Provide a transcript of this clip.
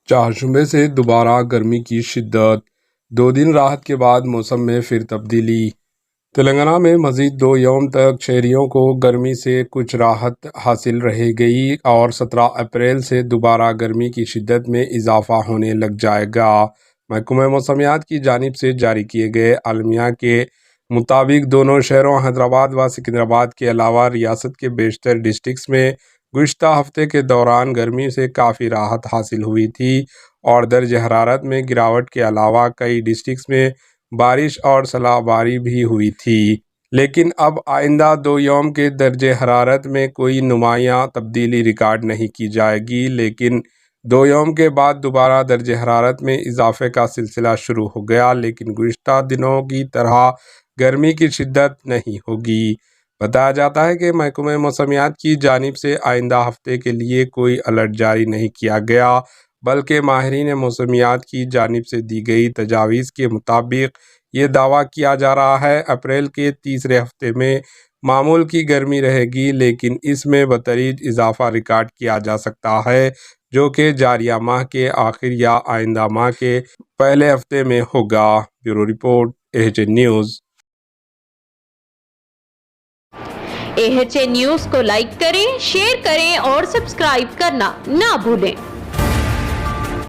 چہارشنبے سے دوبارہ گرمی کی شدت، 2 دن راحت کے بعد موسم میں پھر تبدیلی۔ تلنگانہ میں مزید 2 یوم تک شہریوں کو گرمی سے کچھ راحت حاصل رہے گی اور 17 اپریل سے دوبارہ گرمی کی شدت میں اضافہ ہونے لگ جائے گا۔ محکمہ موسمیات کی جانب سے جاری کیے گئے اعلامیہ کے مطابق دونوں شہروں حیدرآباد و سکندرآباد کے علاوہ ریاست کے بیشتر ڈسٹرکٹس میں گزشتہ ہفتے کے دوران گرمی سے کافی راحت حاصل ہوئی تھی اور درجہ حرارت میں گراوٹ کے علاوہ کئی ڈسٹرکٹس میں بارش اور صلاح باری بھی ہوئی تھی۔ لیکن اب آئندہ 2 یوم کے درجہ حرارت میں کوئی نمایاں تبدیلی ریکارڈ نہیں کی جائے گی، لیکن 2 یوم کے بعد دوبارہ درجہ حرارت میں اضافے کا سلسلہ شروع ہو گیا، لیکن گزشتہ دنوں کی طرح گرمی کی شدت نہیں ہوگی۔ بتایا جاتا ہے کہ محکمہ موسمیات کی جانب سے آئندہ ہفتے کے لیے کوئی الرٹ جاری نہیں کیا گیا، بلکہ ماہرین موسمیات کی جانب سے دی گئی تجاویز کے مطابق یہ دعویٰ کیا جا رہا ہے اپریل کے تیسرے ہفتے میں معمول کی گرمی رہے گی، لیکن اس میں بتدریج اضافہ ریکارڈ کیا جا سکتا ہے، جو کہ جاریہ ماہ کے آخر یا آئندہ ماہ کے پہلے ہفتے میں ہوگا۔ Bureau report, AHN news. AHN news کو لائک کریں، شیئر کریں اور سبسکرائب کرنا نہ بھولیں۔